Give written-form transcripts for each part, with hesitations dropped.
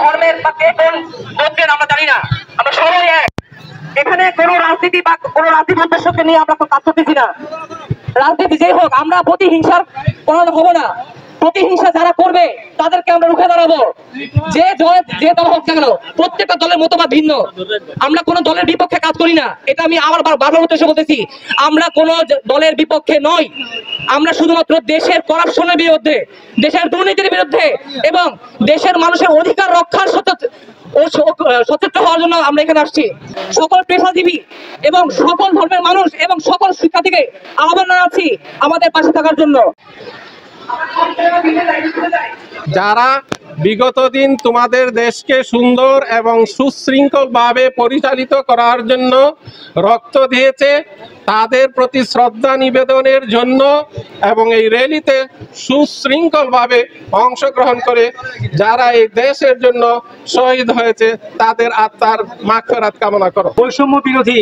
ধর্মের বা কে কোন গোত্রের আমরা জানি না, আমরা সবাই এক। এখানে কোনো রাজনীতি বা কোনো রাজনীতি উদ্দেশ্যকে নিয়ে আমরা কাজ করতেছি না। রাজনীতি যেই হোক, আমরা প্রতিহিংসার কোনো হবো না। প্রতিহিংসা যারা করবে তাদেরকে আমরা রুখে দাঁড়াবো। যে দল হোক না কেন, প্রত্যেকটা দলের মতবাদ ভিন্ন। আমরা কোন দলের বিপক্ষে কাজ করি না, এটা আমি আবার বারবার উদ্দেশ্য বলতেছি। আমরা কোন দলের বিপক্ষে নই, আমরা শুধুমাত্র দেশের করাপশনের বিরুদ্ধে, দেশের দুর্নীতির বিরুদ্ধে এবং দেশের মানুষের অধিকার রক্ষার সচেতন হওয়ার জন্য আমরা এখানে আসছি। সকল পেশাজীবী এবং সকল ধর্মের মানুষ এবং সকল শিক্ষার্থীকে আহ্বান জানাচ্ছি আমাদের পাশে থাকার জন্য। যারা বিগত দিন তোমাদের দেশকে সুন্দর এবং সুশৃঙ্খলভাবে পরিচালিত করার জন্য রক্ত দিয়েছে, তাদের প্রতি শ্রদ্ধা নিবেদনের জন্য এবং এই র্যালিতে সুশৃঙ্খলভাবে অংশগ্রহণ করে যারা এই দেশের জন্য শহীদ হয়েছে তাদের আত্মার মাগফিরাত কামনা করো। বৈষম্য বিরোধী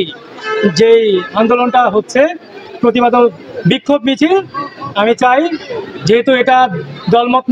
যেই আন্দোলনটা হচ্ছে, প্রতিবাদ বিক্ষোভ মিছিল, আমি চাই যেহেতু এটা দলমত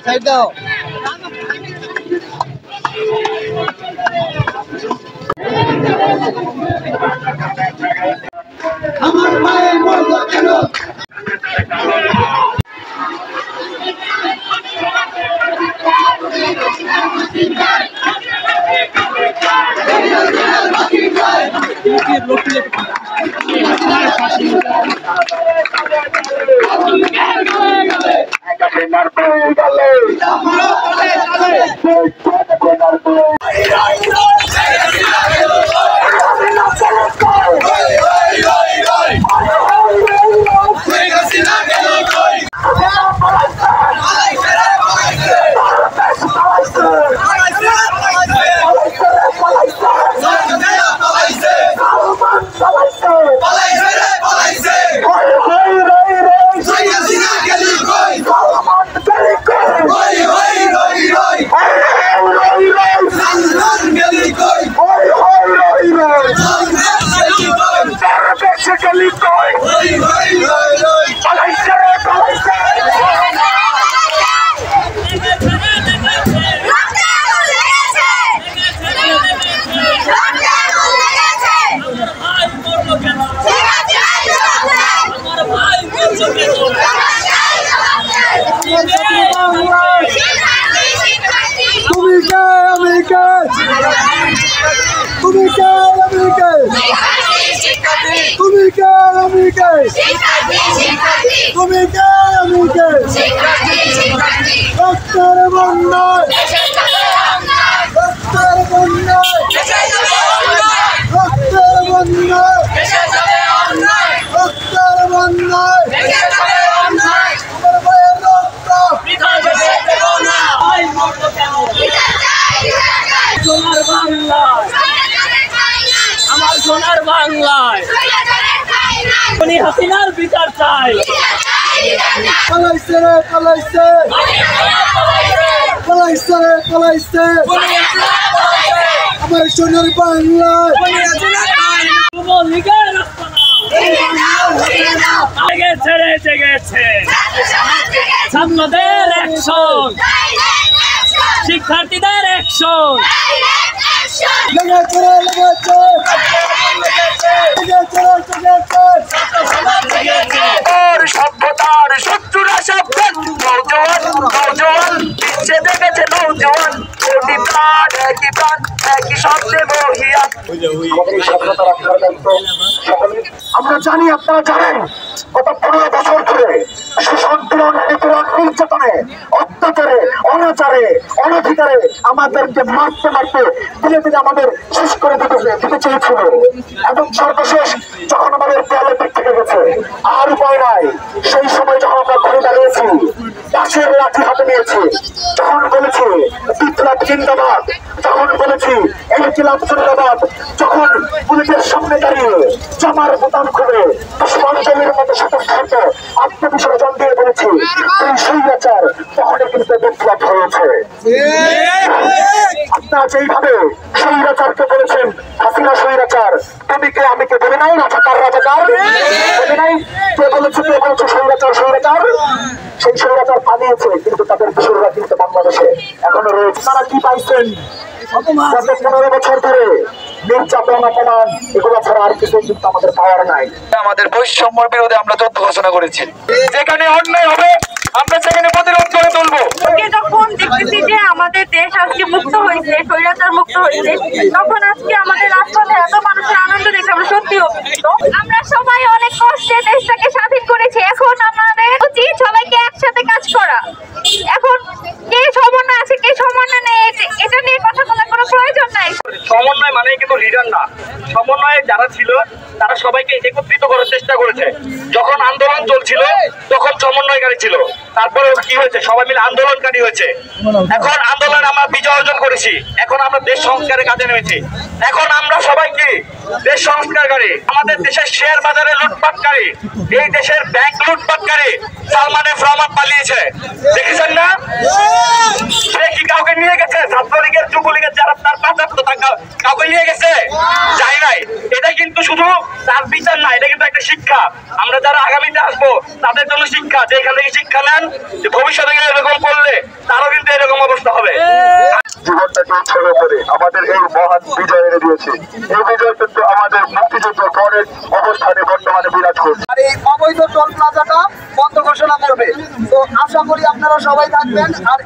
সাইড দাও আমার মায়ের মরল কেন? আমার সোনার বাংলায় উনি হাসিনার বিচার চাই। পালাইছে রে পালাইছে পালাইছে রে পালাইছে আমার সোনার বাংলায় জেগেছে রে জেগেছে ছাত্রদের অ্যাকশন, শিক্ষার্থীদের অ্যাকশন। সভ্যতার শত্রুরা সাবধান, নৌজওয়ান নৌজওয়ান পিছে দেখেছে নৌজওয়ান, কোটি প্রাণ একই প্রাণ একই শব্দে বহিয়ান। আমরা জানি, আপনারা জানেন, গত 15 বছর ধরে সুসন্তুলন নিপীড়ন নির্যাতনে অত্যাচারে অনাচারে অনধিকারে আমাদেরকে মারতে মারতে ধীরে ধীরে আমাদের শেষ করে দিতে চেয়েছিল এবং সর্বশেষ যখন আমাদের দেয়ালে পিঠ থেকে গেছে, আর উপায় নাই। সেই সময় যখন আমরা ঘুরে দাঁড়িয়েছি, পাশের লাঠি হাতে নিয়েছি, যখন বলেছি বিপ্লব জিন্দাবাদ, যখন বলেছি ইনকিলাব জিন্দাবাদ, যখন পুলিশের সামনে দাঁড়িয়ে জামার বোতাম খুলে পুষ্পাঞ্জলির মতো স্বতঃস্ফূর্ত আত্মবিসর্জন দিয়ে বলেছি এই স্বৈরাচার, তখনই কিন্তু বিপ্লব হয়েছে। আপনারা যেইভাবে স্বৈরাচারকে বলেছেন হাসিনা স্বৈরাচার, তুমি কে আমি কে বলে নাই, রাজাকার রাজাকার বলে নাই, কে বলেছে স্বৈরাচার স্বৈরাচার। সেই স্বৈরাচার পালিয়েছে, কিন্তু তাদের কিশোররা কিন্তু বাংলাদেশে এখনো রয়েছে। তারা কি পাইছেন গত 15 বছর ধরে? নির্যাতন, অপমান, এগুলো ছাড়া আর কিছু কিন্তু আমাদের পাওয়ার নাই। আমাদের বৈষম্যের বিরোধে আমরা যুদ্ধ ঘোষণা করেছি। যেখানে অন্যায় হবে আমরা সেখানে প্রতিরোধ করে তুলবো। যখন দেখতেছি যে আমাদের দেশ আজকে মুক্ত হয়েছে, স্বৈরাচার মুক্ত হয়েছে, তখন আজকে আমাদের রাজপথে এত মানুষের আনন্দ দেখে আমরা সত্যি অভিভূত। আমরা সবাই অনেক কষ্টে দেশটাকে স্বাধীন করেছি। এখন আমাদের উচিত সবাইকে একসাথে কাজ করা। এখন কে সমন্বয় আছে কে সমন্বয় নেই এটা নিয়ে কথা বলার কোনো প্রয়োজন নাই। সমন্বয় মানে কিন্তু লিডার না, সমন্বয়ে যারা ছিল তারা সবাইকে একত্রিত করার চেষ্টা করেছে। যখন আন্দোলন চলছিল তখন সমন্বয়কারী ছিল, তারপরে কি হয়েছে, সবাই মিলে আন্দোলনকারী হয়েছে। এখন আন্দোলন আমরা বিজয় অর্জন করেছি, এখন আমরা দেশ সংস্কারের কাজে নেমেছি। এখন আমরা সবাই কি দেশ সংস্কারকারী। আমাদের দেশের শেয়ার বাজারে লুটপাটকারী, এই দেশের ব্যাংক লুটপাটকারী সালমান এফ রহমান পালিয়েছে, দেখেছেন না? সে কি কাউকে নিয়ে গেছে? ছাত্রলীগের যুবলীগের যারা তার পাঁচাত্তর কাউকে নিয়ে গেছে? যাই নাই। এটা কিন্তু শুধু তার বিচার না, এটা কিন্তু একটা শিক্ষা। আমরা যারা আগামীতে আসবো তাদের জন্য শিক্ষা, যে এখান থেকে শিক্ষা নেন যে ভবিষ্যতে এরকম করলে তারও কিন্তু এরকম অবস্থা হবে। জীবনটাকে উৎসর্গ করে আমাদের এই মহান বিজয় এনে দিয়েছে। এই বিজয় কিন্তু আমাদের মুক্তিযুদ্ধ পরের অবস্থানে বর্তমানে বিরাজ করছে। আর এই অবৈধ টোল প্লাজাটা বন্ধ ঘোষণা করবে। তো আশা করি আপনারা সবাই থাকবেন। আর